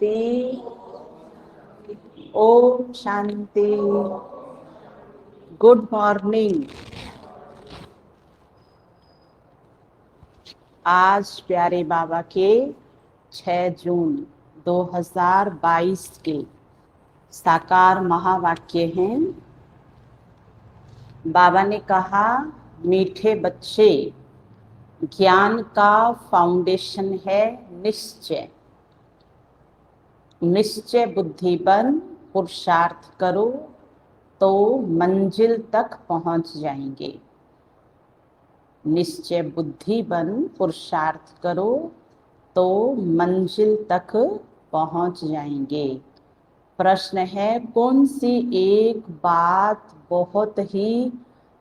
शांति। Om Shanti. Good morning. आज प्यारे बाबा के 6 जून 2022 के साकार महावाक्य हैं। बाबा ने कहा, मीठे बच्चे, ज्ञान का फाउंडेशन है निश्चय। निश्चय बुद्धि बन पुरुषार्थ करो तो मंजिल तक पहुंच जाएंगे। निश्चय बुद्धि बन पुरुषार्थ करो तो मंजिल तक पहुंच जाएंगे। प्रश्न है, कौन सी एक बात बहुत ही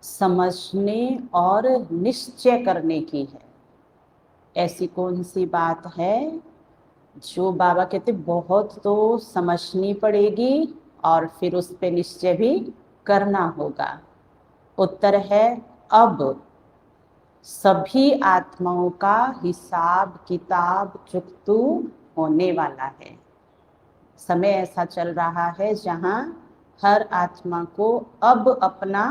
समझने और निश्चय करने की है? ऐसी कौन सी बात है जो बाबा कहते बहुत तो समझनी पड़ेगी और फिर उस पे निश्चय भी करना होगा? उत्तर है, अब सभी आत्माओं का हिसाब किताब चुकतू होने वाला है। समय ऐसा चल रहा है जहां हर आत्मा को अब अपना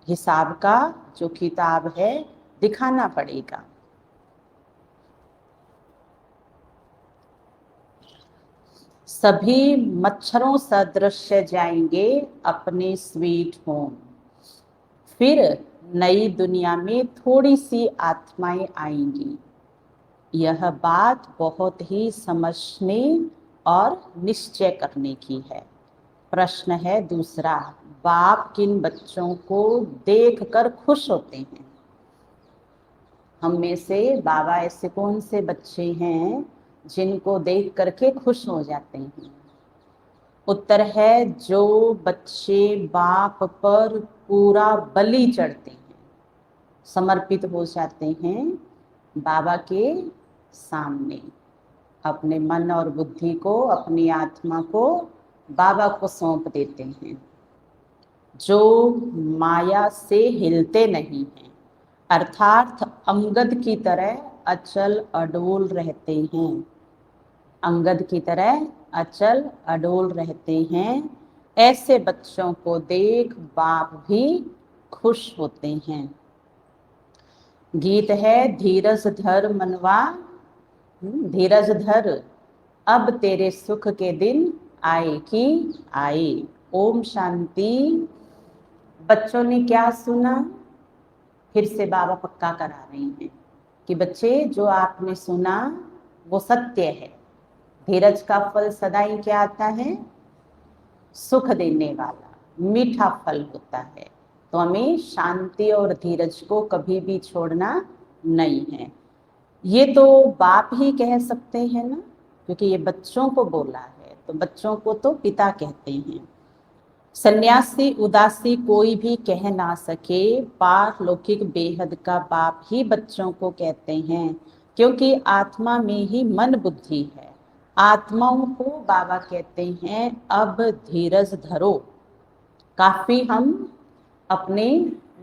हिसाब का जो किताब है दिखाना पड़ेगा। सभी मच्छरों सदृश जाएंगे अपने स्वीट होम। फिर नई दुनिया में थोड़ी सी आत्माएं आएंगी। यह बात बहुत ही समझने और निश्चय करने की है। प्रश्न है दूसरा, बाप किन बच्चों को देखकर खुश होते हैं? हम में से बाबा ऐसे कौन से बच्चे हैं जिनको देख करके खुश हो जाते हैं? उत्तर है, जो बच्चे बाप पर पूरा बलि चढ़ते हैं, समर्पित हो जाते हैं बाबा के सामने, अपने मन और बुद्धि को, अपनी आत्मा को बाबा को सौंप देते हैं। जो माया से हिलते नहीं हैं, अर्थात अंगद की तरह अचल अडोल रहते हैं। अंगद की तरह अचल अडोल रहते हैं। ऐसे बच्चों को देख बाप भी खुश होते हैं। गीत है, धीरज धर मनवा, धीरज धर, अब तेरे सुख के दिन आए कि आए। ओम शांति। बच्चों ने क्या सुना? फिर से बाबा पक्का करा रहे हैं कि बच्चे, जो आपने सुना वो सत्य है। धीरज का फल सदा ही क्या आता है? सुख देने वाला मीठा फल होता है। तो हमें शांति और धीरज को कभी भी छोड़ना नहीं है। ये तो बाप ही कह सकते हैं ना, क्योंकि ये बच्चों को बोला है, तो बच्चों को तो पिता कहते हैं। सन्यासी उदासी कोई भी कह ना सके, पारलौकिक बेहद का बाप ही बच्चों को कहते हैं, क्योंकि आत्मा में ही मन बुद्धि है। आत्माओं को बाबा कहते हैं, अब धीरज धरो। काफी हम अपने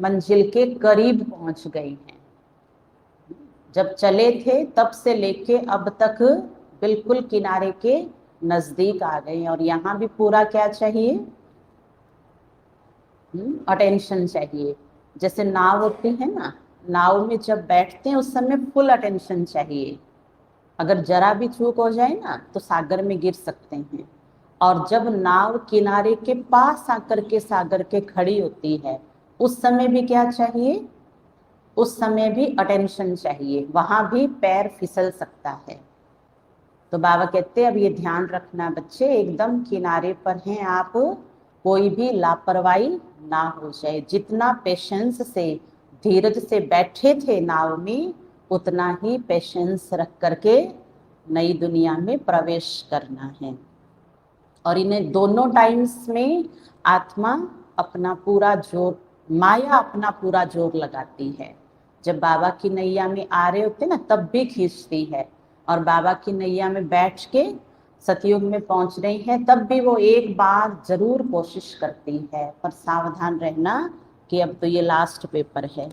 मंजिल के करीब पहुंच गए हैं। जब चले थे तब से लेके अब तक बिल्कुल किनारे के नजदीक आ गए, और यहाँ भी पूरा क्या चाहिए? अटेंशन चाहिए। जैसे नाव होती है ना, नाव में जब बैठते हैं उस समय फुल अटेंशन चाहिए। अगर जरा भी चूक हो जाए ना तो सागर में गिर सकते हैं। और जब नाव किनारे के पास आकर के सागर के खड़ी होती है, उस समय भी क्या चाहिए? उस समय भी अटेंशन चाहिए, वहां भी पैर फिसल सकता है। तो बाबा कहते हैं, अब ये ध्यान रखना बच्चे, एकदम किनारे पर हैं आप, कोई भी लापरवाही ना हो जाए। जितना पेशेंस से, धीरज से बैठे थे नाव में, उतना ही पेशेंस रख करके नई दुनिया में प्रवेश करना है। और इन्हें दोनों टाइम्स में आत्मा अपना पूरा जोर, माया अपना पूरा जोर लगाती है। जब बाबा की नैया में आ रहे होते ना तब भी खींचती है, और बाबा की नैया में बैठ के सतयुग में पहुंच रही है तब भी वो एक बार जरूर कोशिश करती है। पर सावधान रहना कि अब तो ये लास्ट पेपर है।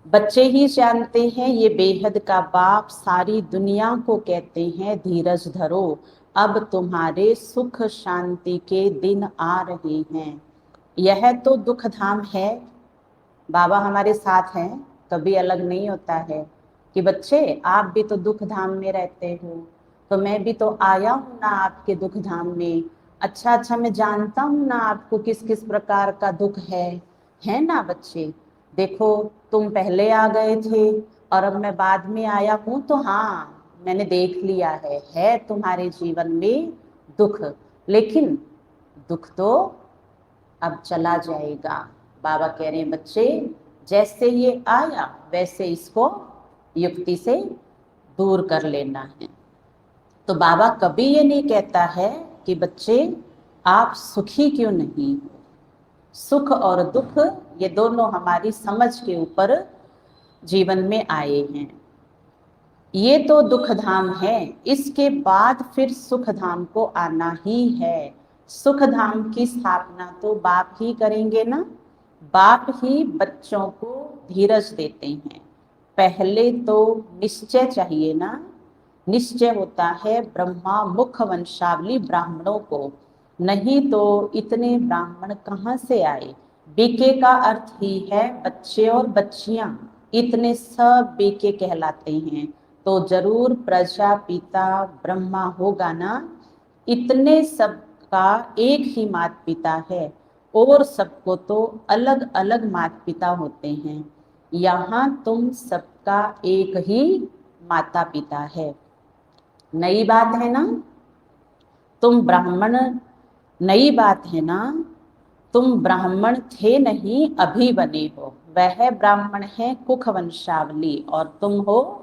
बच्चे ही जानते हैं, ये बेहद का बाप सारी दुनिया को कहते हैं, धीरज धरो। अब तुम्हारे सुख शांति के दिन आ रहे हैं। यह तो दुख धाम है। बाबा हमारे साथ हैं, कभी अलग नहीं होता है कि बच्चे आप भी तो दुख धाम में रहते हो, तो मैं भी तो आया हूँ ना आपके दुख धाम में। अच्छा मैं जानता हूँ ना आपको किस किस प्रकार का दुख है ना बच्चे। देखो तुम पहले आ गए थे और अब मैं बाद में आया हूँ, तो हाँ मैंने देख लिया है तुम्हारे जीवन में दुख, लेकिन दुख तो अब चला जाएगा। बाबा कह रहे हैं बच्चे जैसे ये आया वैसे इसको युक्ति से दूर कर लेना है। तो बाबा कभी ये नहीं कहता है कि बच्चे आप सुखी क्यों नहीं हो। सुख और दुख ये दोनों हमारी समझ के ऊपर जीवन में आए हैं। ये तो दुख धाम है, इसके बाद फिर सुख धाम को आना ही है। सुख धाम की स्थापना तो बाप ही करेंगे ना। बाप ही बच्चों को धीरज देते हैं। पहले तो निश्चय चाहिए ना। निश्चय होता है ब्रह्मा मुख वंशावली ब्राह्मणों को, नहीं तो इतने ब्राह्मण कहाँ से आए। बीके का अर्थ ही है बच्चे और बच्चियां, इतने सब बीके कहलाते हैं। तो जरूर प्रजापिता ब्रह्मा होगा ना। इतने सबका एक ही माता पिता है और सबको तो अलग अलग माता पिता होते हैं। यहाँ तुम सबका एक ही माता पिता है। नई बात है ना। तुम ब्राह्मण, नई बात है ना। तुम ब्राह्मण थे नहीं अभी बने हो। वह ब्राह्मण है कुख वंशावली और तुम हो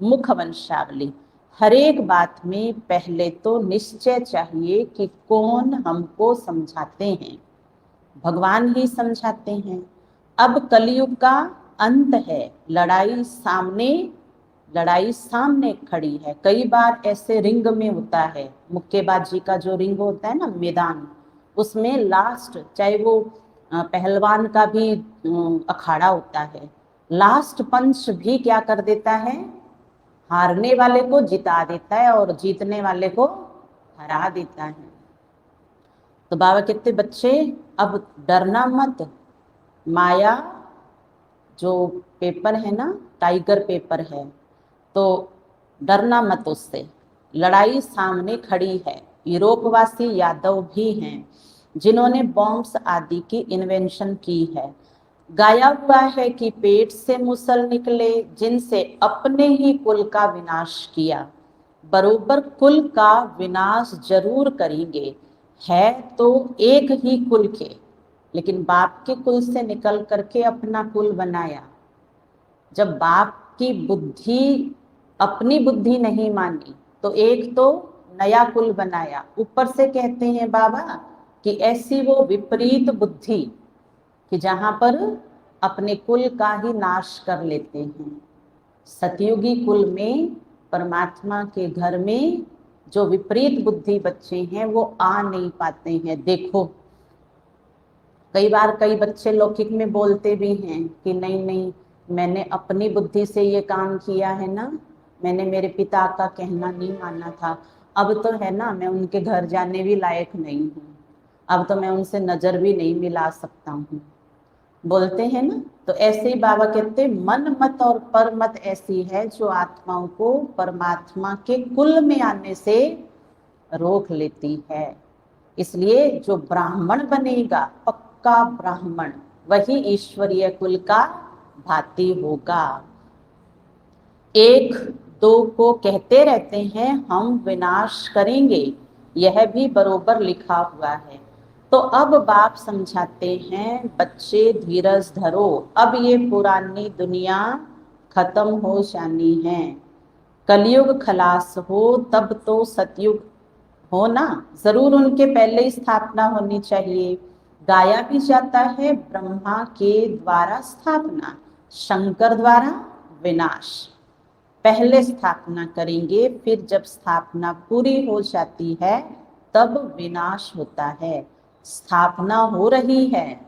मुख वंशावली। हर एक बात में पहले तो निश्चय चाहिए कि कौन हमको समझाते हैं। भगवान ही समझाते हैं। अब कलयुग का अंत है। लड़ाई सामने खड़ी है। कई बार ऐसे रिंग में होता है, मुक्केबाजी का जो रिंग होता है ना मैदान, उसमें लास्ट चाहे वो पहलवान का भी अखाड़ा होता है, लास्ट पंच भी क्या कर देता है, हारने वाले को जिता देता है और जीतने वाले को हरा देता है। तो बाबा कहते बच्चे अब डरना मत। माया जो पेपर है ना, टाइगर पेपर है, तो डरना मत उससे। लड़ाई सामने खड़ी है। यूरोपवासी यादव भी हैं जिन्होंने बॉम्ब्स आदि की इन्वेंशन की है। गाया हुआ है कि पेट से मुसल निकले जिनसे अपने ही कुल का विनाश किया। बरोबर कुल का विनाश जरूर करेंगे। है तो एक ही कुल के, लेकिन बाप के कुल से निकल करके अपना कुल बनाया। जब बाप की बुद्धि अपनी बुद्धि नहीं मानी तो एक तो नया कुल बनाया। ऊपर से कहते हैं बाबा कि ऐसी वो विपरीत बुद्धि कि जहां पर अपने कुल का ही नाश कर लेते हैं। सतयुगी कुल में परमात्मा के घर में जो विपरीत बुद्धि बच्चे हैं वो आ नहीं पाते हैं। देखो कई बार कई बच्चे लौकिक में बोलते भी हैं कि नहीं नहीं मैंने अपनी बुद्धि से ये काम किया है ना, मैंने मेरे पिता का कहना नहीं माना था। अब तो है ना मैं उनके घर जाने भी लायक नहीं हूँ, अब तो मैं उनसे नजर भी नहीं मिला सकता हूँ, बोलते हैं ना। तो ऐसे ही बाबा कहते मन मत और पर मत ऐसी है जो आत्माओं को परमात्मा के कुल में आने से रोक लेती है। इसलिए जो ब्राह्मण बनेगा पक्का ब्राह्मण वही ईश्वरीय कुल का भाती होगा। एक दो को कहते रहते हैं हम विनाश करेंगे, यह भी बरोबर लिखा हुआ है। तो अब बाप समझाते हैं बच्चे धीरज धरो, अब ये पुरानी दुनिया खत्म हो जानी है। कलयुग खलास हो तब तो सतयुग हो ना, जरूर उनके पहले ही स्थापना होनी चाहिए। गाया भी जाता है ब्रह्मा के द्वारा स्थापना, शंकर द्वारा विनाश। पहले स्थापना करेंगे, फिर जब स्थापना पूरी हो जाती है तब विनाश होता है। स्थापना हो रही है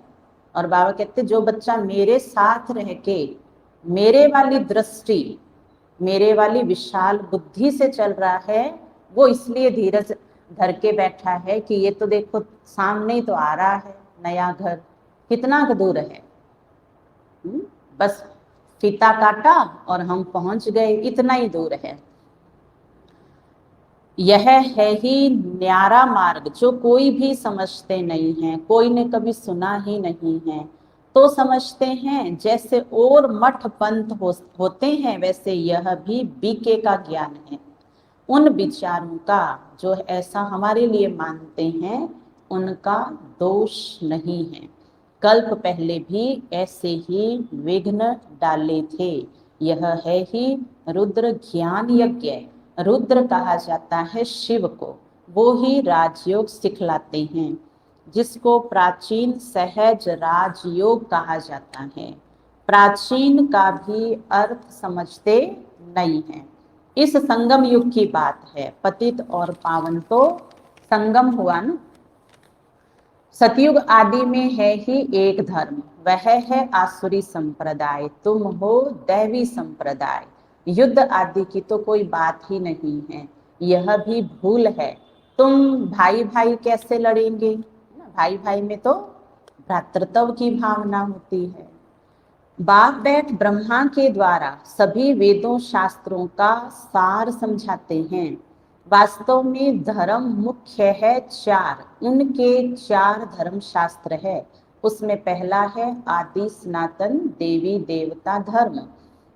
और बाबा कहते जो बच्चा मेरे साथ रह के मेरे वाली दृष्टि, मेरे वाली विशाल बुद्धि से चल रहा है, वो इसलिए धीरज धर के बैठा है कि ये तो देखो सामने ही तो आ रहा है नया घर, कितना दूर है। बस फीता काटा और हम पहुंच गए, इतना ही दूर है। यह है ही न्यारा मार्ग जो कोई भी समझते नहीं है, कोई ने कभी सुना ही नहीं है, तो समझते हैं जैसे और मठ पंथ होते हैं वैसे यह भी बीके का ज्ञान है। उन विचारों का जो ऐसा हमारे लिए मानते हैं उनका दोष नहीं है। कल्प पहले भी ऐसे ही विघ्न डाले थे। यह है ही रुद्र ज्ञान यज्ञ। रुद्र कहा जाता है शिव को, वो ही राजयोग सिखलाते हैं, जिसको प्राचीन सहज राजयोग कहा जाता है। प्राचीन का भी अर्थ समझते नहीं है। इस संगम युग की बात है, पतित और पावन तो संगम हुआ ना। सतयुग आदि में है ही एक धर्म, वह है आसुरी संप्रदाय, तुम हो दैवी संप्रदाय। युद्ध आदि की तो कोई बात ही नहीं है, यह भी भूल है। तुम भाई भाई कैसे लड़ेंगे, भाई भाई में तो भ्रातृत्व की भावना होती है। बाप बैठ ब्रह्मा के द्वारा सभी वेदों शास्त्रों का सार समझाते हैं। वास्तव में धर्म मुख्य है चार, उनके चार धर्म शास्त्र है। उसमें पहला है आदि सनातन देवी देवता धर्म,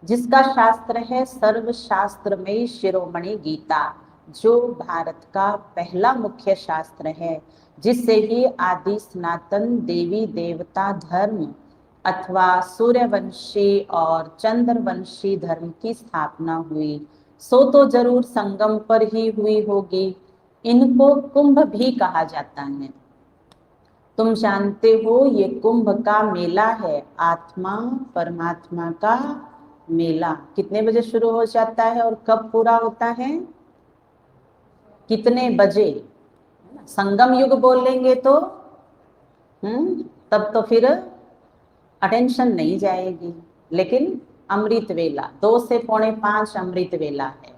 जिसका शास्त्र है सर्व शास्त्रमयी शिरोमणि गीता, जो भारत का पहला मुख्य शास्त्र है, जिससे ही आदि सनातन देवी देवता धर्म अथवा सूर्यवंशी और चंद्रवंशी धर्म की स्थापना हुई। सो तो जरूर संगम पर ही हुई होगी। इनको कुंभ भी कहा जाता है। तुम जानते हो ये कुंभ का मेला है, आत्मा परमात्मा का मेला। कितने बजे शुरू हो जाता है और कब पूरा होता है, कितने बजे? संगम युग बोलेंगे तो तब तो फिर अटेंशन नहीं जाएगी। लेकिन अमृत वेला 2 से 4:45 अमृत वेला है,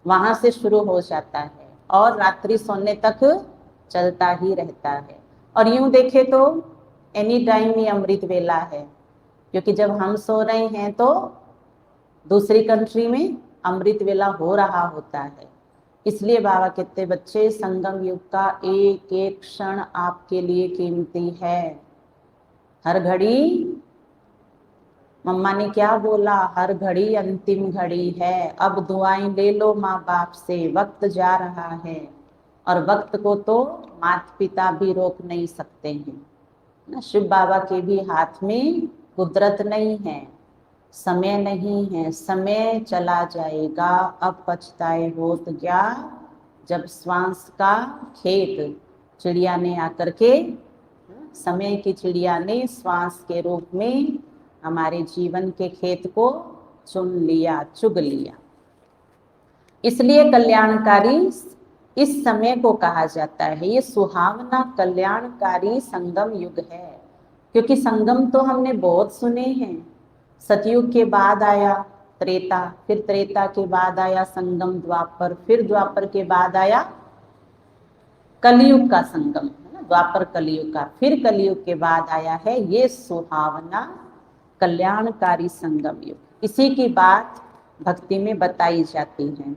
वहां से शुरू हो जाता है और रात्रि सोने तक चलता ही रहता है। और यूं देखे तो एनी टाइम ही अमृत वेला है, क्योंकि जब हम सो रहे हैं तो दूसरी कंट्री में अमृत वेला हो रहा होता है। इसलिए बाबा कहते बच्चे संगम युग का एक एक क्षण आपके लिए कीमती है। हर घड़ी, मम्मा ने क्या बोला, हर घड़ी अंतिम घड़ी है। अब दुआएं ले लो माँ बाप से, वक्त जा रहा है। और वक्त को तो माता पिता भी रोक नहीं सकते हैं ना। शिव बाबा के भी हाथ में कुदरत नहीं है, समय नहीं है। समय चला जाएगा, अब पछताए हो तो क्या, जब श्वास का खेत चिड़िया ने आकर के, समय की चिड़िया ने श्वास के रूप में हमारे जीवन के खेत को चुन लिया, चुग लिया। इसलिए कल्याणकारी इस समय को कहा जाता है, ये सुहावना कल्याणकारी संगम युग है। क्योंकि संगम तो हमने बहुत सुने हैं। सतयुग के बाद आया त्रेता, फिर त्रेता के बाद आया संगम द्वापर, फिर द्वापर के बाद आया कलयुग का संगम, है ना, द्वापर कलयुग का। फिर कलयुग के बाद आया है ये सुहावना कल्याणकारी संगम युग। इसी की बात भक्ति में बताई जाती है।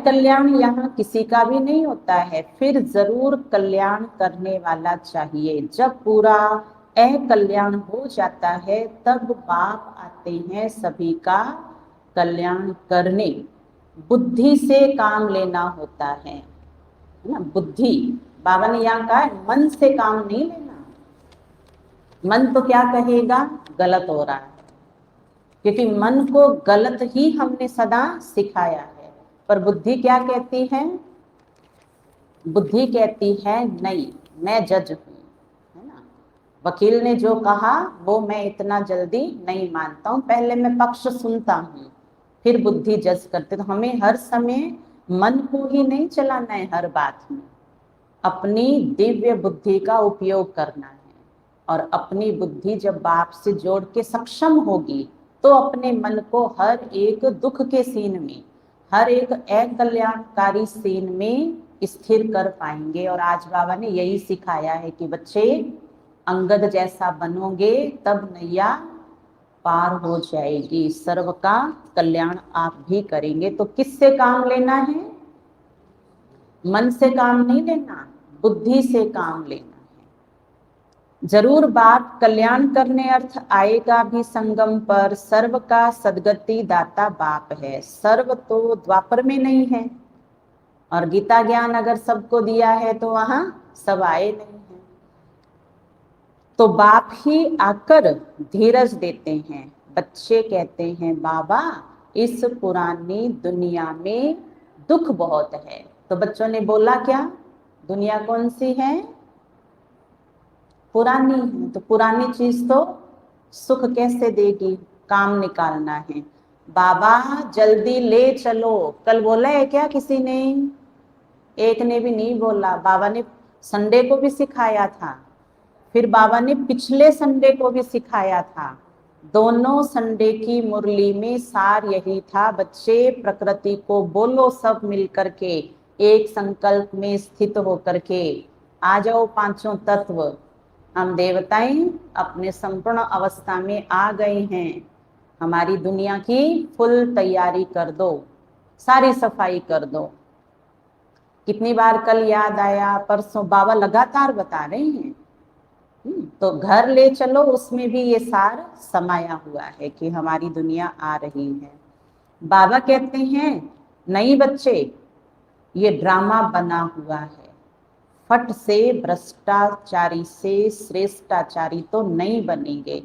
कल्याण यहाँ किसी का भी नहीं होता है, फिर जरूर कल्याण करने वाला चाहिए। जब पूरा कल्याण हो जाता है तब बाप आते हैं सभी का कल्याण करने। बुद्धि से काम लेना होता है ना। बुद्धि, बाबा ने यहाँ कहा है मन से काम नहीं लेना। मन तो क्या कहेगा, गलत हो रहा है, क्योंकि मन को गलत ही हमने सदा सिखाया है। पर बुद्धि क्या कहती है, बुद्धि कहती है नहीं, मैं जज हूं, है ना। वकील ने जो कहा वो मैं इतना जल्दी नहीं मानता हूं, पहले मैं पक्ष सुनता हूं, फिर बुद्धि जज करते। तो हमें हर समय मन को ही नहीं चलाना है, हर बात में अपनी दिव्य बुद्धि का उपयोग करना है। और अपनी बुद्धि जब बाप से जोड़ के सक्षम होगी तो अपने मन को हर एक दुख के सीन में, हर एक अकल्याणकारी सीन में स्थिर कर पाएंगे। और आज बाबा ने यही सिखाया है कि बच्चे अंगद जैसा बनोगे तब नैया पार हो जाएगी, सर्व का कल्याण आप भी करेंगे। तो किससे काम लेना है? मन से काम नहीं लेना, बुद्धि से काम लेना है। जरूर बाप कल्याण करने अर्थ आएगा भी संगम पर। सर्व का सदगति दाता बाप है। सर्व तो द्वापर में नहीं है, और गीता ज्ञान अगर सबको दिया है तो वहां सब आए नहीं है। तो बाप ही आकर धीरज देते हैं। बच्चे कहते हैं बाबा इस पुरानी दुनिया में दुख बहुत है। तो बच्चों ने बोला क्या? दुनिया कौन सी है? पुरानी है। तो पुरानी चीज तो सुख कैसे देगी? काम निकालना है। बाबा जल्दी ले चलो। कल बोला है क्या किसी ने? एक ने भी नहीं बोला। बाबा ने संडे को भी सिखाया था, फिर बाबा ने पिछले संडे को भी सिखाया था। दोनों संडे की मुरली में सार यही था, बच्चे प्रकृति को बोलो सब मिल करके, एक संकल्प में स्थित होकर के आ जाओ पांचों तत्व। हम देवताएं अपने संपूर्ण अवस्था में आ गए हैं। हमारी दुनिया की फुल तैयारी कर दो, सारी सफाई कर दो। कितनी बार कल याद आया, परसों बाबा लगातार बता रहे हैं। तो घर ले चलो, उसमें भी ये सार समाया हुआ है कि हमारी दुनिया आ रही है। बाबा कहते हैं नहीं बच्चे, ये ड्रामा बना हुआ है। फट से भ्रष्टाचारी से श्रेष्ठाचारी तो नहीं बनेंगे,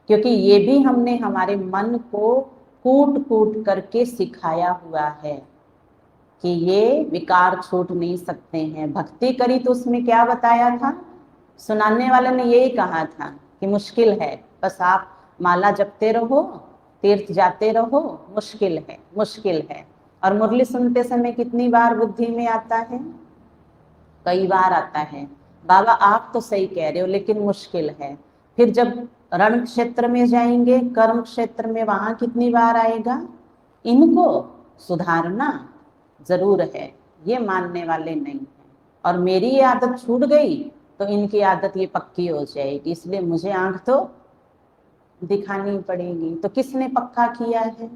क्योंकि ये भी हमने हमारे मन को कूट कूट करके सिखाया हुआ है कि ये विकार छूट नहीं सकते हैं। भक्ति करी तो उसमें क्या बताया था? सुनाने वाले ने यही कहा था कि मुश्किल है, बस आप माला जपते रहो, तीर्थ जाते रहो, मुश्किल है, मुश्किल है। और मुरली सुनते समय कितनी बार बुद्धि में आता है? कई बार आता है, बाबा आप तो सही कह रहे हो लेकिन मुश्किल है। फिर जब रण क्षेत्र में जाएंगे, कर्म क्षेत्र में, वहां कितनी बार आएगा? इनको सुधारना जरूर है, ये मानने वाले नहीं है। और मेरी ये आदत छूट गई तो इनकी आदत ये पक्की हो जाएगी, इसलिए मुझे आंख तो दिखानी पड़ेगी। तो किसने पक्का किया है?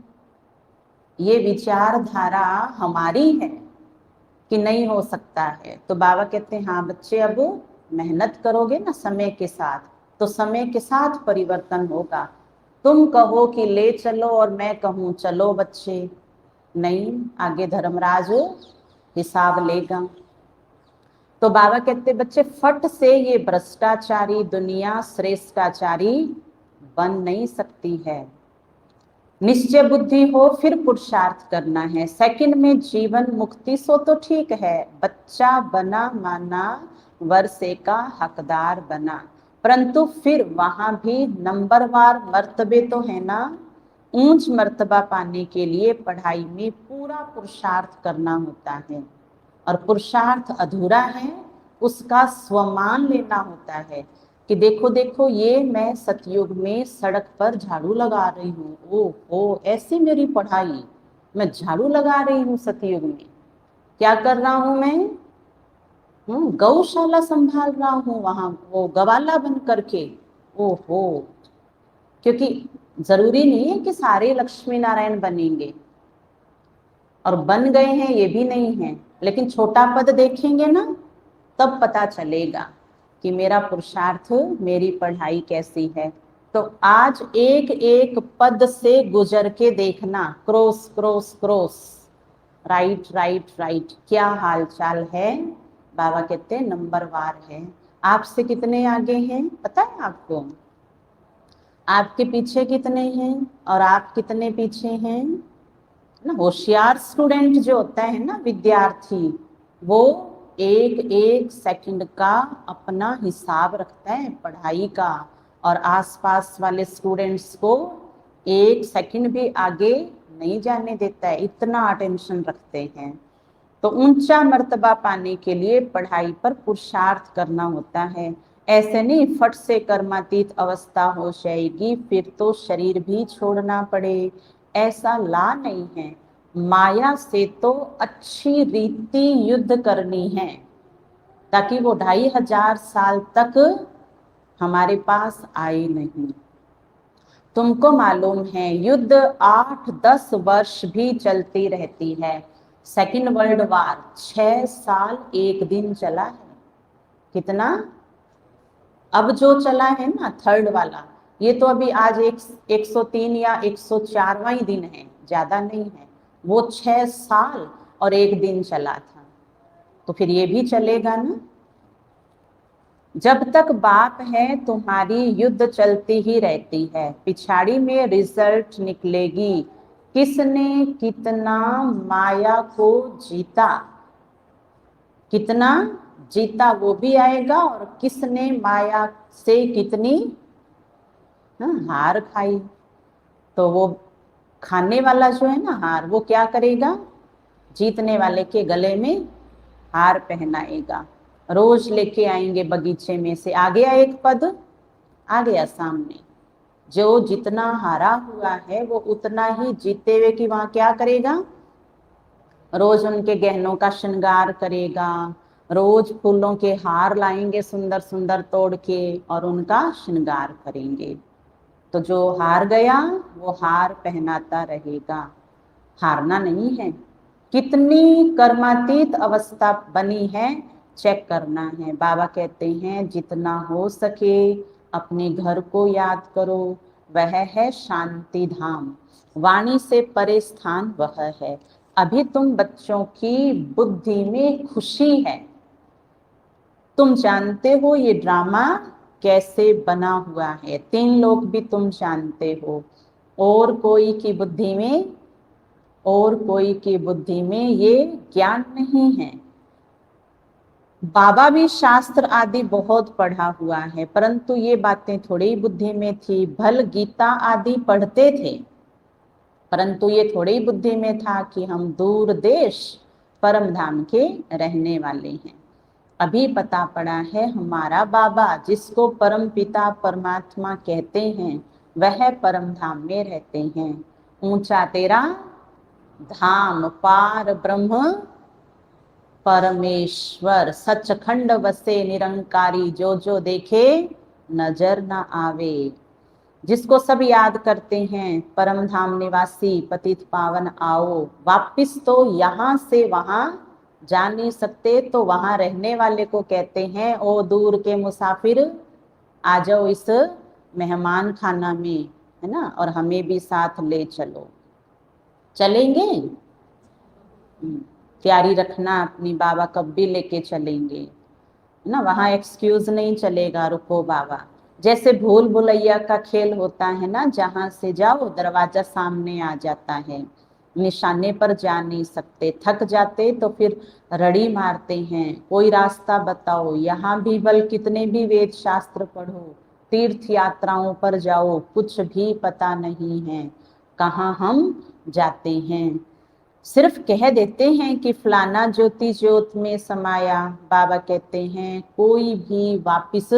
ये विचारधारा हमारी है कि नहीं हो सकता है। तो बाबा कहते हैं हाँ बच्चे, अब मेहनत करोगे ना समय के साथ, तो समय के साथ परिवर्तन होगा। तुम कहो कि ले चलो और मैं कहूँ चलो बच्चे, नहीं, आगे धर्मराज हिसाब लेगा। तो बाबा कहते बच्चे फट से ये भ्रष्टाचारी दुनिया श्रेष्ठाचारी बन नहीं सकती है। निश्चय बुद्धि हो, फिर पुरुषार्थ करना है। सेकंड में जीवन मुक्ति सो तो ठीक है, बच्चा बना माना वर्षे का हकदार बना, परंतु फिर वहां भी नंबरवार मर्तबे तो है ना। ऊंच मर्तबा पाने के लिए पढ़ाई में पूरा पुरुषार्थ करना होता है, और पुरुषार्थ अधूरा है, उसका स्वमान लेना होता है कि देखो देखो ये मैं सतयुग में सड़क पर झाड़ू लगा रही हूँ, ओहो ऐसी मेरी पढ़ाई, मैं झाड़ू लगा रही हूँ सतयुग में। क्या कर रहा हूँ मैं? गौशाला संभाल रहा हूँ, वहां वो गवाला बन करके, ओहो। क्योंकि जरूरी नहीं है कि सारे लक्ष्मी नारायण बनेंगे, और बन गए हैं ये भी नहीं है, लेकिन छोटा पद देखेंगे ना तब पता चलेगा कि मेरा पुरुषार्थ, मेरी पढ़ाई कैसी है। तो आज एक एक पद से गुजर के देखना, cross cross cross, right right right, क्या हाल चाल है। बाबा कहते हैं नंबरवार है। आपसे कितने आगे हैं पता है आपको? आपके पीछे कितने हैं और आप कितने पीछे हैं ना। होशियार स्टूडेंट जो होता है ना, विद्यार्थी, वो एक एक सेकंड का अपना हिसाब रखता है पढ़ाई का, और आसपास वाले स्टूडेंट्स को एक सेकंड भी आगे नहीं जाने देता है, इतना अटेंशन रखते हैं। तो ऊंचा मर्तबा पाने के लिए पढ़ाई पर पुरुषार्थ करना होता है। ऐसे नहीं फट से कर्मातीत अवस्था हो जाएगी फिर तो शरीर भी छोड़ना पड़े, ऐसा ला नहीं है। माया से तो अच्छी रीति युद्ध करनी है, ताकि वो 2500 साल तक हमारे पास आए नहीं। तुमको मालूम है युद्ध 8-10 वर्ष भी चलती रहती है। सेकेंड वर्ल्ड वार 6 साल 1 दिन चला है। कितना? अब जो चला है ना थर्ड वाला, ये तो अभी आज 103 या 104वां ही दिन है, ज्यादा नहीं है। वो 6 साल और 1 दिन चला था, तो फिर ये भी चलेगा ना। जब तक बाप है तुम्हारी युद्ध चलती ही रहती है। पिछाड़ी में रिजल्ट निकलेगी, किसने कितना माया को जीता, कितना जीता वो भी आएगा, और किसने माया से कितनी हार खाई। तो वो खाने वाला जो है ना हार, वो क्या करेगा, जीतने वाले के गले में हार पहनाएगा। रोज लेके आएंगे बगीचे में से, आ गया एक पद, आ गया सामने। जो जितना हारा हुआ है वो उतना ही जीते हुए की वहां क्या करेगा, रोज उनके गहनों का श्रृंगार करेगा, रोज फूलों के हार लाएंगे सुंदर सुंदर तोड़ के और उनका श्रृंगार करेंगे। तो जो हार गया वो हार पहनाता रहेगा, हारना नहीं है। कितनी कर्मातीत अवस्था बनी है चेक करना है। बाबा कहते हैं जितना हो सके अपने घर को याद करो, वह है शांति धाम, वाणी से परे स्थान वह है। अभी तुम बच्चों की बुद्धि में खुशी है, तुम जानते हो ये ड्रामा कैसे बना हुआ है, 3 लोग भी तुम जानते हो। और कोई की बुद्धि में, और कोई की बुद्धि में ये ज्ञान नहीं है। बाबा भी शास्त्र आदि बहुत पढ़ा हुआ है, परंतु ये बातें थोड़ी बुद्धि में थी। भल गीता आदि पढ़ते थे, परंतु ये थोड़ी बुद्धि में था कि हम दूर देश परम धाम के रहने वाले हैं। अभी पता पड़ा है हमारा बाबा जिसको परम पिता परमात्मा कहते हैं, वह परम धाम में रहते हैं। ऊंचा तेरा धाम, पार ब्रह्म परमेश्वर, सचखंड वसे निरंकारी, जो जो देखे नजर न आवे। जिसको सब याद करते हैं, परम धाम निवासी पतित पावन आओ। वापिस तो यहाँ से वहां जा नहीं सकते, तो वहां रहने वाले को कहते हैं ओ दूर के मुसाफिर, आ जाओ इस मेहमान खाना में, है ना, और हमें भी साथ ले चलो। चलेंगे? तैयारी रखना अपनी, बाबा कब भी लेके चलेंगे ना, वहां एक्सक्यूज नहीं चलेगा, रुको बाबा। जैसे भूल भुलैया का खेल होता है ना, जहां से जाओ दरवाजा सामने आ जाता है, निशाने पर जा नहीं सकते, थक जाते तो फिर रड़ी मारते हैं, कोई रास्ता बताओ। यहाँ भी बल कितने भी वेद शास्त्र पढ़ो, तीर्थ यात्राओं पर जाओ, कुछ भी पता नहीं है कहाँ हम जाते हैं। सिर्फ कह देते हैं कि फलाना ज्योति ज्योत में समाया। बाबा कहते हैं कोई भी वापिस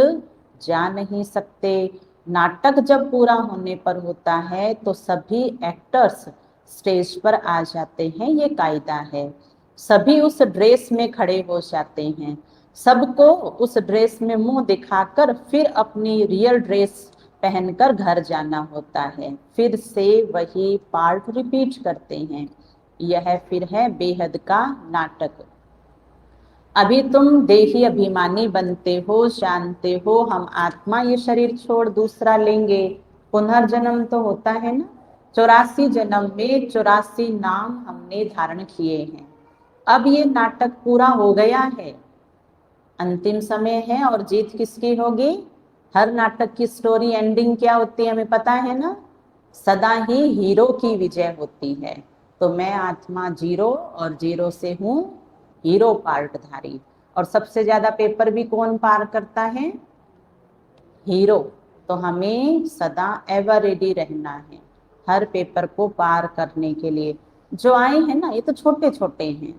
जा नहीं सकते। नाटक जब पूरा होने पर होता है तो सभी एक्टर्स स्टेज पर आ जाते हैं, ये कायदा है। सभी उस ड्रेस में खड़े हो जाते हैं, सबको उस ड्रेस में मुंह दिखाकर फिर अपनी रियल ड्रेस पहनकर घर जाना होता है, फिर से वही पार्ट रिपीट करते हैं। यह फिर है बेहद का नाटक। अभी तुम देही अभिमानी बनते हो, जानते हो हम आत्मा ये शरीर छोड़ दूसरा लेंगे, पुनर्जन्म तो होता है ना। 84 जन्म में 84 नाम हमने धारण किए हैं। अब ये नाटक पूरा हो गया है, अंतिम समय है, और जीत किसकी होगी। हर नाटक की स्टोरी एंडिंग क्या होती है हमें पता है ना, सदा ही हीरो की विजय होती है। तो मैं आत्मा जीरो और जीरो से हूँ हीरो पार्टधारी, और सबसे ज्यादा पेपर भी कौन पार करता है, हीरो। तो हमें सदा एवर रेडी रहना है हर पेपर को पार करने के लिए। जो आए हैं ना ये तो छोटे छोटे हैं,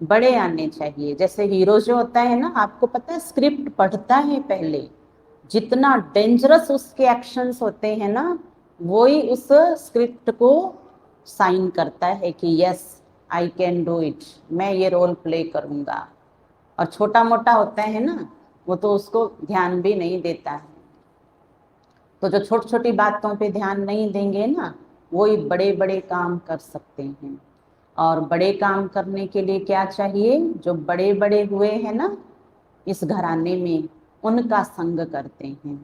बड़े आने चाहिए। जैसे हीरो जो होता है ना, आपको पता है स्क्रिप्ट पढ़ता है पहले, जितना डेंजरस उसके एक्शंस होते हैं ना, वही उस स्क्रिप्ट को साइन करता है कि yes I can do it, मैं ये रोल प्ले करूँगा। और छोटा मोटा होता है ना, वो तो उसको ध्यान भी नहीं देता है। तो जो छोटी छोटी बातों पे ध्यान नहीं देंगे ना, वो ही बड़े बड़े काम कर सकते हैं। और बड़े काम करने के लिए क्या चाहिए? जो बड़े बड़े हुए हैं ना इस घराने में, उनका संग करते हैं।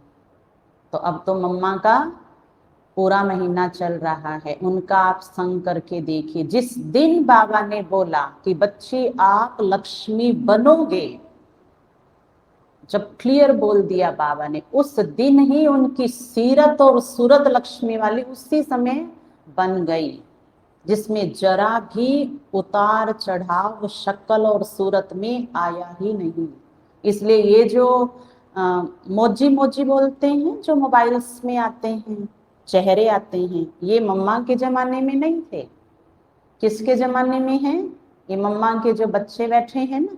तो अब तो मम्मा का पूरा महीना चल रहा है, उनका आप संग करके देखिए। जिस दिन बाबा ने बोला कि बच्ची आप लक्ष्मी बनोगे, जब क्लियर बोल दिया बाबा ने, उस दिन ही उनकी सीरत और सूरत लक्ष्मी वाली उसी समय बन गई, जिसमें जरा भी उतार चढ़ाव शक्ल और सूरत में आया ही नहीं। इसलिए ये जो मोजी मोजी बोलते हैं, जो मोबाइल्स में आते हैं, चेहरे आते हैं, ये मम्मा के जमाने में नहीं थे। किसके जमाने में है? ये मम्मा के जो बच्चे बैठे हैं ना,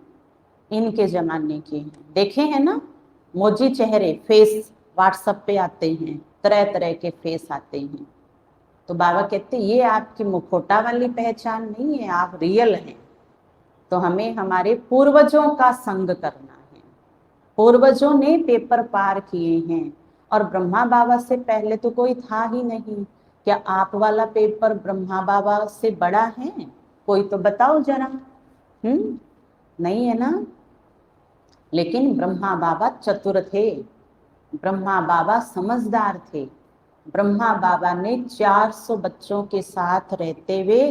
इनके जमाने के हैं। देखे हैं ना मोजी चेहरे, फेस व्हाट्सएप पे आते हैं, तरह तरह के फेस आते हैं। तो बाबा कहते ये आपकी मुखोटा वाली पहचान नहीं है, आप रियल हैं। तो हमें हमारे पूर्वजों का संग करना है। पूर्वजों ने पेपर पार किए हैं, और ब्रह्मा बाबा से पहले तो कोई था ही नहीं। क्या आप वाला पेपर ब्रह्मा बाबा से बड़ा है? कोई तो बताओ जरा। नहीं है ना। लेकिन ब्रह्मा बाबा चतुर थे, ब्रह्मा बाबा समझदार थे। ब्रह्मा बाबा ने 400 बच्चों के साथ रहते हुए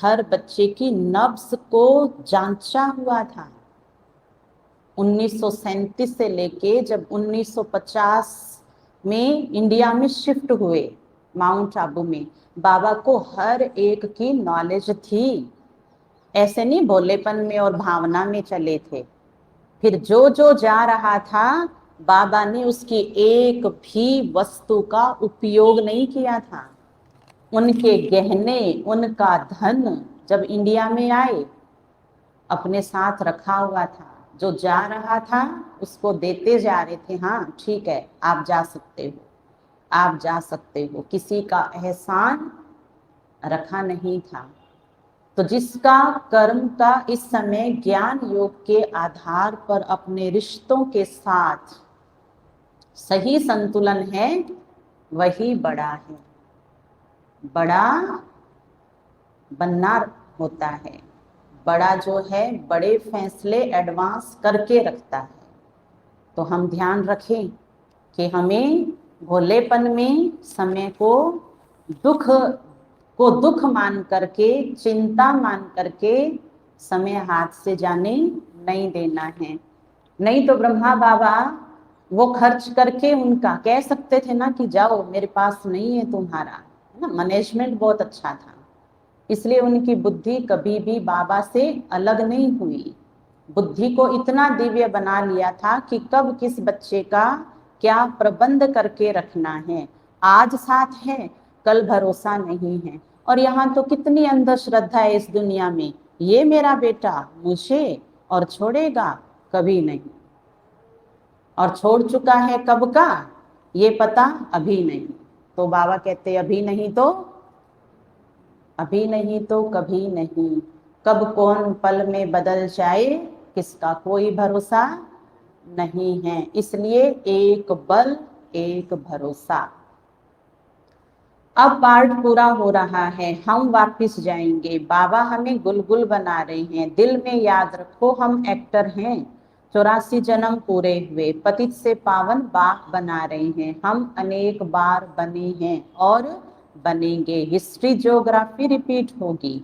हर बच्चे की नब्ज को जांचा हुआ था। 1937 से लेके जब 1950 में इंडिया में शिफ्ट हुए माउंट आबू में, बाबा को हर एक की नॉलेज थी। ऐसे नहीं भोलेपन में और भावना में चले थे। फिर जो जो जा रहा था, बाबा ने उसकी एक भी वस्तु का उपयोग नहीं किया था। उनके गहने, उनका धन जब इंडिया में आए, अपने साथ रखा हुआ था। जो जा रहा था उसको देते जा रहे थे, हाँ ठीक है आप जा सकते हो, आप जा सकते हो। किसी का एहसान रखा नहीं था। तो जिसका कर्म का इस समय ज्ञान योग के आधार पर अपने रिश्तों के साथ सही संतुलन है, वही बड़ा है। बड़ा बनना होता है। बड़ा जो है बड़े फैसले एडवांस करके रखता है। तो हम ध्यान रखें कि हमें भोलेपन में समय को दुख मान करके, चिंता मान करके समय हाथ से जाने नहीं देना है। नहीं तो ब्रह्मा बाबा वो खर्च करके, उनका कह सकते थे ना कि जाओ मेरे पास नहीं है तुम्हारा, है ना। मैनेजमेंट बहुत अच्छा था, इसलिए उनकी बुद्धि कभी भी बाबा से अलग नहीं हुई। बुद्धि को इतना दिव्य बना लिया था कि कब किस बच्चे का क्या प्रबंध करके रखना है। आज साथ है, कल भरोसा नहीं है। और यहाँ तो कितनी अंधश्रद्धा है इस दुनिया में। ये मेरा बेटा मुझे और छोड़ेगा कभी नहीं, और छोड़ चुका है कब का ये पता अभी नहीं। तो बाबा कहते अभी नहीं तो अभी नहीं तो कभी नहीं। कब कौन पल में बदल जाए किसका कोई भरोसा नहीं है। इसलिए एक बल एक भरोसा। अब पार्ट पूरा हो रहा है, हम वापस जाएंगे। बाबा हमें गुलगुल बना रहे हैं। दिल में याद रखो हम एक्टर हैं। 84 जन्म पूरे हुए, पतित से पावन बाप बना रहे हैं। हम अनेक बार बने हैं और बनेंगे। हिस्ट्री ज्योग्राफी रिपीट होगी।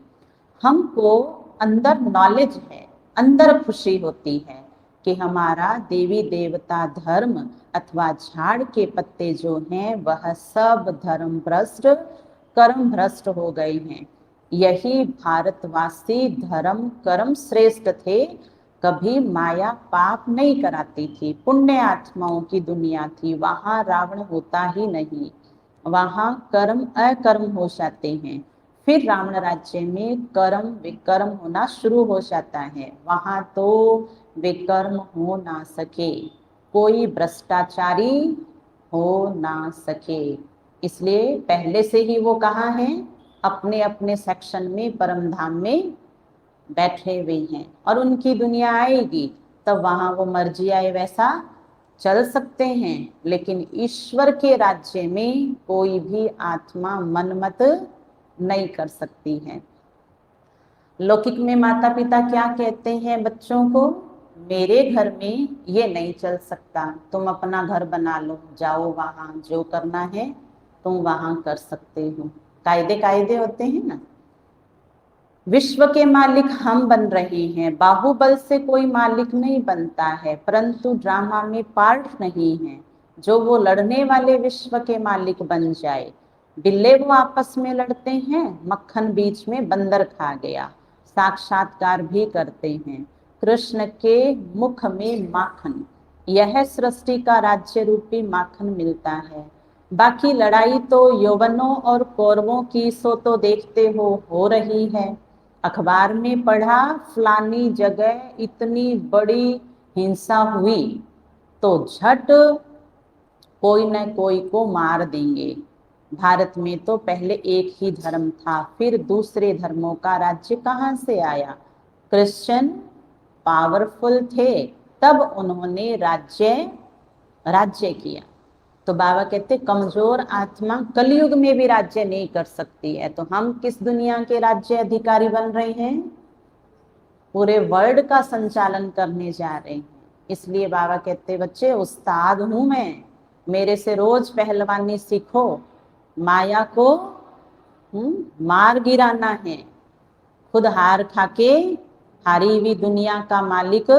हमको अंदर नॉलेज है, अंदर खुशी होती है कि हमारा देवी देवता धर्म अथवा झाड़ के पत्ते जो हैं वह सब धर्म भ्रष्ट, कर्म भ्रष्ट हो गए हैं। यही भारतवासी धर्म कर्म श्रेष्ठ थे। कभी माया पाप नहीं कराती थी, पुण्य आत्माओं की दुनिया थी। वहां रावण होता ही नहीं, वहां कर्म अकर्म हो जाते हैं। फिर रावण राज्य में कर्म विकर्म होना शुरू हो जाता है। वहां तो विकर्म हो ना सके, कोई भ्रष्टाचारी हो ना सके। इसलिए पहले से ही वो कहाँ है? अपने अपने सेक्शन में परम धाम में बैठे हुए हैं और उनकी दुनिया आएगी तब वहां वो मर्जी आए वैसा चल सकते हैं, लेकिन ईश्वर के राज्य में कोई भी आत्मा मनमत नहीं कर सकती है। लौकिक में माता पिता क्या कहते हैं बच्चों को, मेरे घर में ये नहीं चल सकता, तुम अपना घर बना लो, जाओ वहां जो करना है तुम वहां कर सकते हो। कायदे कायदे होते हैं ना। विश्व के मालिक हम बन रहे हैं, बाहुबल से कोई मालिक नहीं बनता है, परंतु ड्रामा में पार्ट नहीं है जो वो लड़ने वाले विश्व के मालिक बन जाए। बिल्ले वो आपस में लड़ते हैं, मक्खन बीच में बंदर खा गया, साक्षात्कार भी करते हैं कृष्ण के मुख में माखन, यह सृष्टि का राज्य रूपी माखन मिलता है। बाकी लड़ाई तो यौवनों और कौरवों की सो तो देखते हो रही है। अखबार में पढ़ा फलानी जगह इतनी बड़ी हिंसा हुई तो झट कोई न कोई को मार देंगे। भारत में तो पहले एक ही धर्म था, फिर दूसरे धर्मों का राज्य कहाँ से आया? क्रिश्चियन पावरफुल थे तब उन्होंने राज्य राज्य किया। तो बाबा कहते कमजोर आत्मा कलयुग में भी राज्य नहीं कर सकती है। तो हम किस दुनिया के राज्य अधिकारी बन रहे हैं? पूरे वर्ल्ड का संचालन करने जा रहे हैं। इसलिए बाबा कहते बच्चे उस्ताद हूं मैं, मेरे से रोज पहलवानी सीखो, माया को मार गिराना है, खुद हार खाके हारी हुई दुनिया का मालिक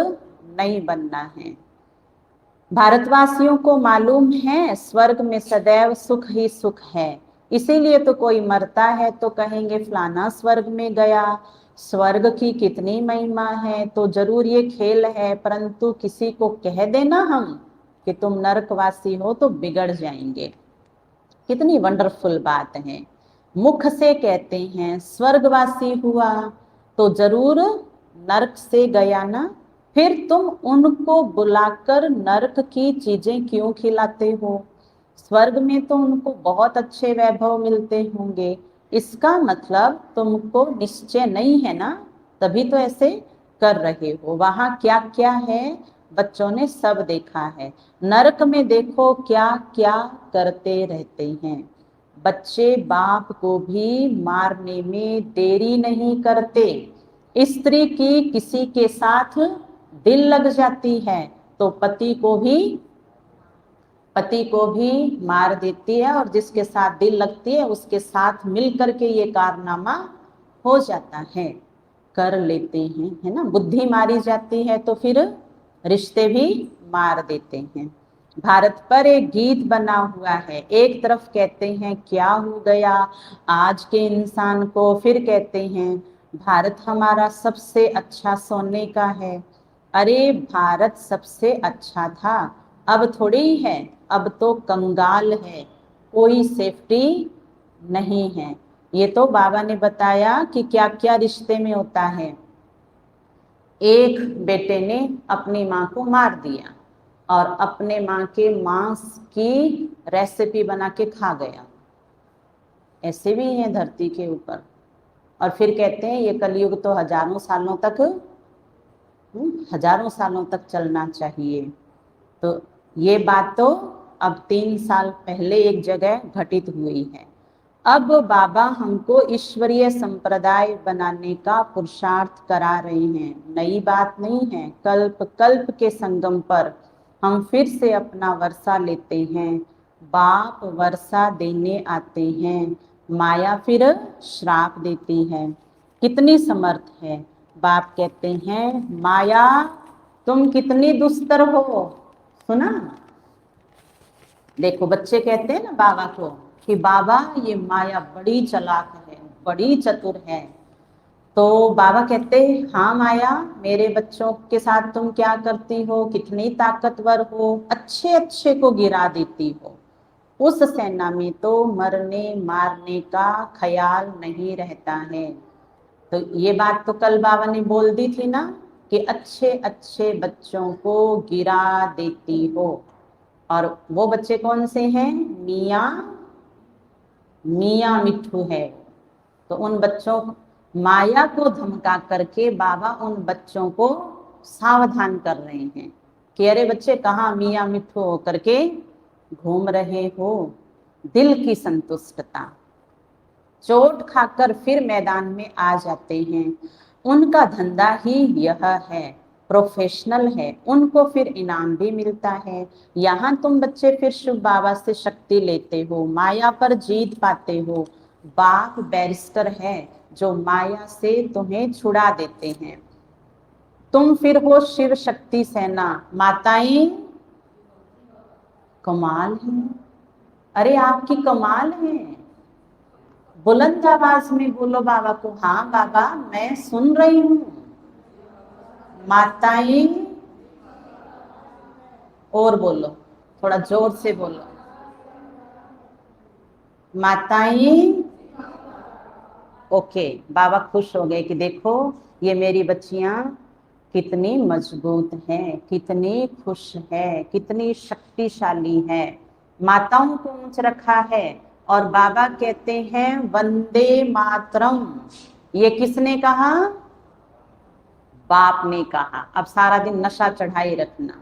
नहीं बनना है। भारतवासियों को मालूम है स्वर्ग में सदैव सुख ही सुख है, इसीलिए तो कोई मरता है तो कहेंगे फलाना स्वर्ग में गया, स्वर्ग की कितनी महिमा है, तो जरूर ये खेल है, परंतु किसी को कह देना हम कि तुम नरकवासी हो तो बिगड़ जाएंगे। कितनी वंडरफुल बात है। मुख से कहते हैं स्वर्गवासी हुआ तो जरूर नरक से गया ना, फिर तुम उनको बुलाकर नरक की चीजें क्यों खिलाते हो? स्वर्ग में तो उनको बहुत अच्छे वैभव मिलते होंगे, इसका मतलब तुमको निश्चय नहीं है ना, तभी तो ऐसे कर रहे हो। वहां क्या क्या है बच्चों ने सब देखा है। नरक में देखो क्या क्या करते रहते हैं। बच्चे बाप को भी मारने में देरी नहीं करते। स्त्री की किसी के साथ दिल लग जाती है तो पति को भी मार देती है, और जिसके साथ दिल लगती है उसके साथ मिल करके ये कारनामा हो जाता है, कर लेते हैं, है ना। बुद्धि मारी जाती है तो फिर रिश्ते भी मार देते हैं। भारत पर एक गीत बना हुआ है, एक तरफ कहते हैं क्या हो गया आज के इंसान को, फिर कहते हैं भारत हमारा सबसे अच्छा सोने का है। अरे भारत सबसे अच्छा था, अब थोड़ी है, अब तो कंगाल है, कोई सेफ्टी नहीं है। ये तो बाबा ने बताया कि क्या क्या रिश्ते में होता है। एक बेटे ने अपनी माँ को मार दिया और अपने माँ के मांस की रेसिपी बना के खा गया, ऐसे भी हैं धरती के ऊपर। और फिर कहते हैं ये कलयुग तो हजारों सालों तक चलना चाहिए। तो ये बात तो अब 3 साल पहले एक जगह घटित हुई है। अब बाबा हमको ईश्वरीय संप्रदाय बनाने का पुरुषार्थ करा रहे हैं, नई बात नहीं है। कल्प कल्प के संगम पर हम फिर से अपना वर्षा लेते हैं, बाप वर्षा देने आते हैं, माया फिर श्राप देती है। कितनी समर्थ है। बाप कहते हैं माया तुम कितनी दुस्तर हो। सुना, देखो बच्चे कहते हैं ना बाबा को कि बाबा ये माया बड़ी चालाक है, बड़ी चतुर है। तो बाबा कहते हाँ माया, मेरे बच्चों के साथ तुम क्या करती हो, कितनी ताकतवर हो, अच्छे अच्छे को गिरा देती हो। उस सेना में तो मरने मारने का ख्याल नहीं रहता है। तो ये बात तो कल बाबा ने बोल दी थी ना कि अच्छे अच्छे बच्चों को गिरा देती हो। और वो बच्चे कौन से हैं? मियाँ मिट्ठू है। तो उन बच्चों, माया को धमका करके बाबा उन बच्चों को सावधान कर रहे हैं कि अरे बच्चे, कहाँ मियाँ मिठू होकर के घूम रहे हो, दिल की संतुष्टता। चोट खाकर फिर मैदान में आ जाते हैं, उनका धंधा ही यह है, प्रोफेशनल है, उनको फिर इनाम भी मिलता है। यहाँ तुम बच्चे फिर शिव बाबा से शक्ति लेते हो, माया पर जीत पाते हो। बाप बैरिस्टर है जो माया से तुम्हें छुड़ा देते हैं। तुम फिर हो शिव शक्ति सेना। माताएं कमाल है, अरे आपकी कमाल है। बुलंद आवाज में बोलो बाबा को, हाँ बाबा मैं सुन रही हूँ। माताएं, और बोलो, थोड़ा जोर से बोलो। माताएं, ओके। बाबा खुश हो गए कि देखो ये मेरी बच्चियां कितनी मजबूत हैं, कितनी खुश है, कितनी शक्तिशाली है। माताओं को ऊंच रखा है। और बाबा कहते हैं वंदे मातरम। ये किसने कहा? बाप ने कहा। अब सारा दिन नशा चढ़ाई रखना,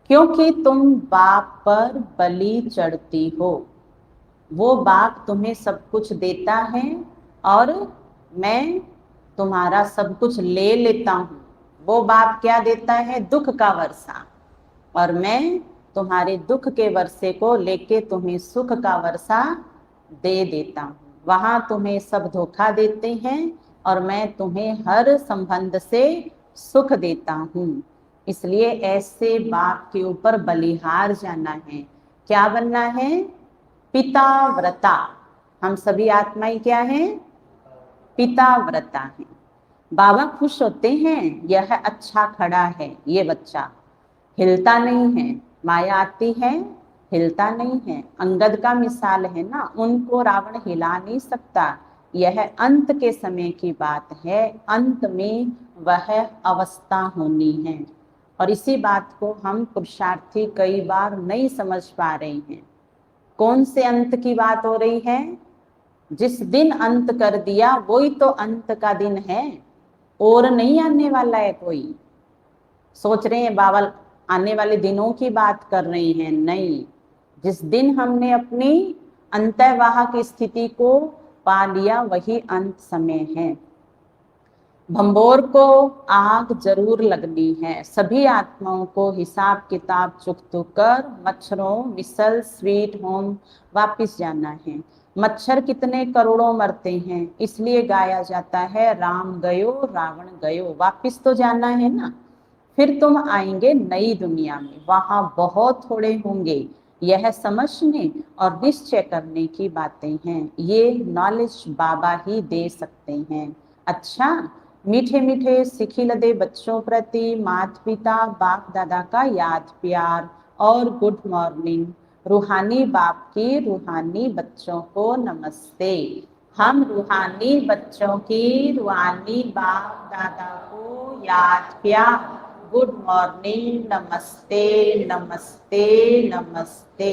क्योंकि तुम बाप पर बलि चढ़ती हो। वो बाप तुम्हें सब कुछ देता है और मैं तुम्हारा सब कुछ ले लेता हूँ। वो बाप क्या देता है? दुख का वर्षा। और मैं तुम्हारे दुख के वर्षे को लेके तुम्हें सुख का वर्षा दे देता हूँ। वहां तुम्हें सब धोखा देते हैं और मैं तुम्हें हर संबंध से सुख देता हूँ। इसलिए ऐसे बाप के ऊपर बलिहार जाना है। क्या बनना है? पिता व्रता। हम सभी आत्माएं क्या हैं? पिता व्रता हैं। बाबा खुश होते हैं, यह अच्छा खड़ा है, ये बच्चा हिलता नहीं है। माया आती है, हिलता नहीं है। अंगद का मिसाल है ना, उनको रावण हिला नहीं सकता। यह अंत के समय की बात है, अंत में वह अवस्था होनी है। और इसी बात को हम पुरुषार्थी कई बार नहीं समझ पा रहे हैं। कौन से अंत की बात हो रही है? जिस दिन अंत कर दिया वही तो अंत का दिन है, और नहीं आने वाला है कोई। सोच रहे हैं बाबा आने वाले दिनों की बात कर रहे हैं, नहीं। जिस दिन हमने अपनी अंतर्वाह की स्थिति को पा लिया वही अंत समय है। भंबोर को आग जरूर लगनी है। सभी आत्माओं को हिसाब किताब चुकतो कर मच्छरों मिसल स्वीट होम वापिस जाना है। मच्छर कितने करोड़ों मरते हैं, इसलिए गाया जाता है राम गयो रावण गयो। वापिस तो जाना है ना। फिर तुम आएंगे नई दुनिया में, वहां बहुत थोड़े होंगे। यह समझने और निश्चय करने की बातें हैं। ये नॉलेज बाबा ही दे सकते हैं। अच्छा, मीठे मीठे सिखिलदे बच्चों प्रति माता पिता बाप दादा का याद प्यार और गुड मॉर्निंग। रूहानी बाप की रूहानी बच्चों को नमस्ते। हम रूहानी बच्चों की रूहानी बाप दादा को याद प्यार, गुड मॉर्निंग, नमस्ते नमस्ते नमस्ते।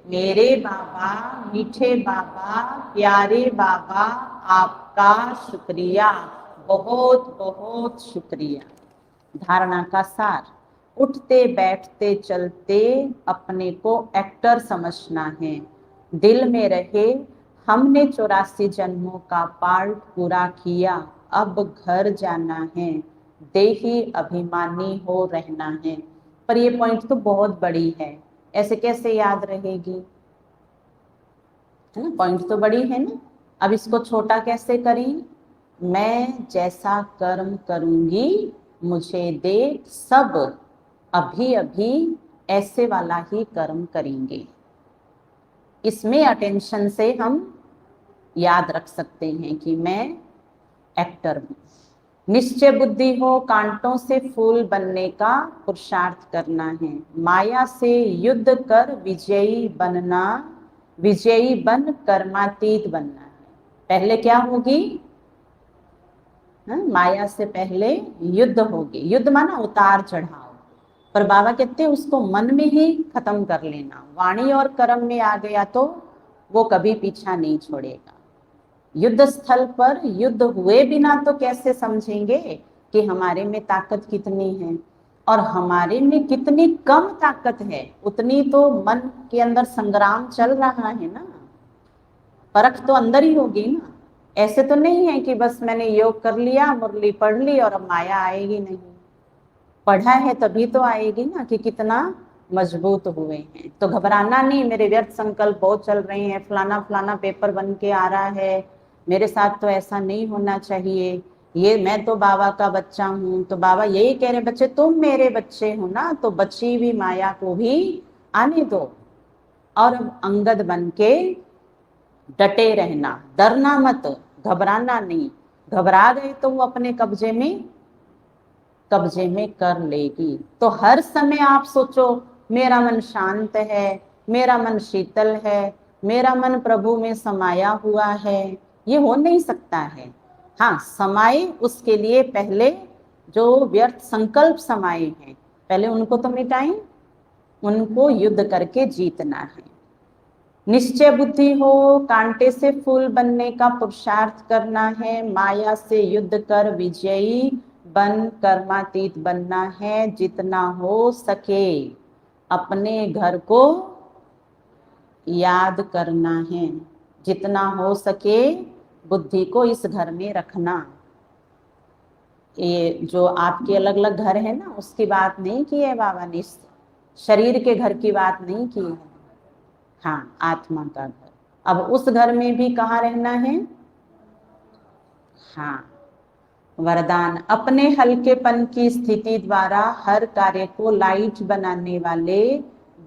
मेरे बाबा, मीठे बाबा, प्यारे बाबा, आपका शुक्रिया, बहुत बहुत शुक्रिया। धारणा का सार, उठते बैठते चलते अपने को एक्टर समझना है। दिल में रहे हमने 84 जन्मों का पार्ट पूरा किया, अब घर जाना है, देही अभिमानी हो रहना है। पर ये पॉइंट तो बहुत बड़ी है, ऐसे कैसे याद रहेगी? है ना, पॉइंट तो बड़ी है ना। अब इसको छोटा कैसे करें? मैं जैसा कर्म करूंगी मुझे देख सब अभी अभी ऐसे वाला ही कर्म करेंगे। इसमें अटेंशन से हम याद रख सकते हैं कि मैं एक्टर हूं। निश्चय बुद्धि हो, कांटों से फूल बनने का पुरुषार्थ करना है। माया से युद्ध कर विजयी बनना, विजयी बन कर्मातीत बनना है। पहले क्या होगी? माया से पहले युद्ध होगी। युद्ध माना उतार चढ़ाव। पर बाबा कहते हैं उसको मन में ही खत्म कर लेना। वाणी और कर्म में आ गया तो वो कभी पीछा नहीं छोड़ेगा। युद्ध स्थल पर युद्ध हुए बिना तो कैसे समझेंगे कि हमारे में ताकत कितनी है और हमारे में कितनी कम ताकत है। उतनी तो मन के अंदर संग्राम चल रहा है ना, परख तो अंदर ही होगी ना। ऐसे तो नहीं है कि बस मैंने योग कर लिया, मुरली पढ़ ली और अब माया आएगी नहीं। पढ़ा है तभी तो आएगी ना कि कितना मजबूत हुए हैं। तो घबराना नहीं, मेरे व्यर्थ संकल्प बहुत चल रहे हैं, फलाना फलाना पेपर बन के आ रहा है, मेरे साथ तो ऐसा नहीं होना चाहिए, ये मैं तो बाबा का बच्चा हूँ। तो बाबा यही कह रहे बच्चे तुम मेरे बच्चे हो ना, तो बची हुई माया को भी आने दो और अब अंगद बन के डटे रहना, डरना मत, घबराना नहीं। घबरा गए तो वो अपने कब्जे में कर लेगी। तो हर समय आप सोचो मेरा मन शांत है, मेरा मन शीतल है, मेरा मन प्रभु में समाया हुआ है, ये हो नहीं सकता है। हाँ, समाये उसके लिए पहले जो व्यर्थ संकल्प समाये हैं पहले उनको तो मिटाएं, उनको युद्ध करके जीतना है। निश्चय बुद्धि हो, कांटे से फूल बनने का पुरुषार्थ करना है, माया से युद्ध कर विजयी बन कर्मातीत बनना है। जितना हो सके अपने घर को याद करना है, जितना हो सके बुद्धि को इस घर में रखना। ये जो आपके अलग अलग घर है ना, उसकी बात नहीं की है बाबा ने, शरीर के घर की बात नहीं की है। हाँ, आत्मा का घर। अब उस घर में भी कहाँ रहना है? हाँ, वरदान अपने हल्केपन की स्थिति द्वारा हर कार्य को लाइट बनाने वाले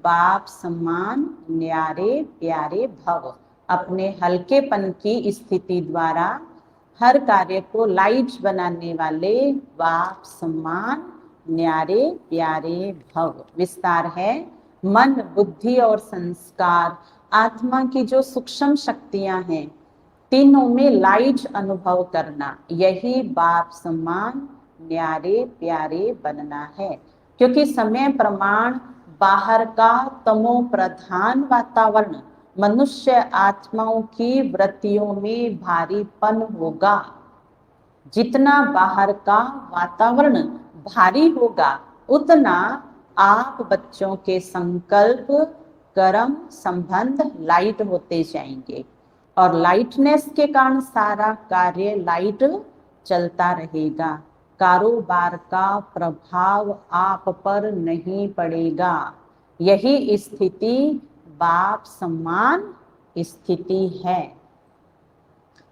बाप समान न्यारे प्यारे भव। अपने हल्केपन की स्थिति द्वारा हर कार्य को लाइट बनाने वाले बाप समान न्यारे प्यारे भव। विस्तार है, मन बुद्धि और संस्कार आत्मा की जो सूक्ष्म शक्तियां हैं, तीनों में लाइट अनुभव करना, यही बाप समान न्यारे प्यारे बनना है। क्योंकि समय प्रमाण बाहर का तमो प्रधान वातावरण मनुष्य आत्माओं की वृत्तियों में भारीपन होगा। जितना बाहर का वातावरण भारी होगा उतना आप बच्चों के संकल्प कर्म संबंध लाइट होते जाएंगे और लाइटनेस के कारण सारा कार्य लाइट चलता रहेगा। कारोबार का प्रभाव आप पर नहीं पड़ेगा। यही स्थिति बाप समान स्थिति है।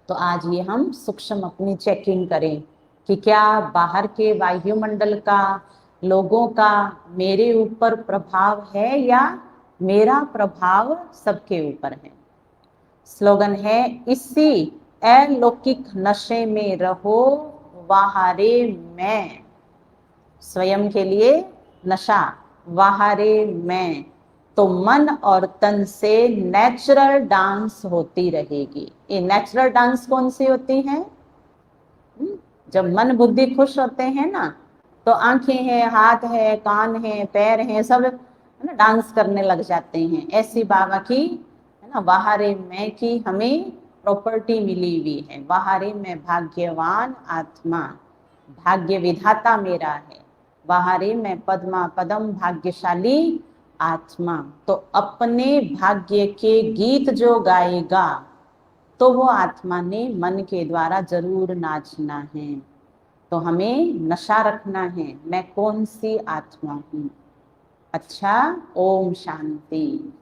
तो आज ये हम सूक्ष्म अपनी चेकिंग करें कि क्या बाहर के वायुमंडल का, लोगों का मेरे ऊपर प्रभाव है या मेरा प्रभाव सबके ऊपर है। स्लोगन है, इसी अलौकिक नशे में रहो वाहारे मैं। स्वयं के लिए नशा, वाहारे मैं। तो मन और तन से नेचुरल डांस होती रहेगी। ये नेचुरल डांस कौन सी होती है? जब मन बुद्धि खुश होते हैं ना, तो आंखें हैं, हाथ है, कान है, पैर हैं, सब है ना डांस करने लग जाते हैं। ऐसी बाबा की है ना वाहारे मैं की हमें प्रॉपर्टी मिली हुई है। वाहारे मैं भाग्यवान आत्मा, भाग्य विधाता मेरा है। वाहारे मैं पद्मा पदम भाग्यशाली आत्मा। तो अपने भाग्य के गीत जो गाएगा तो वो आत्मा ने मन के द्वारा जरूर नाचना है। तो हमें नशा रखना है, मैं कौन सी आत्मा हूँ। अच्छा, ओम शांति।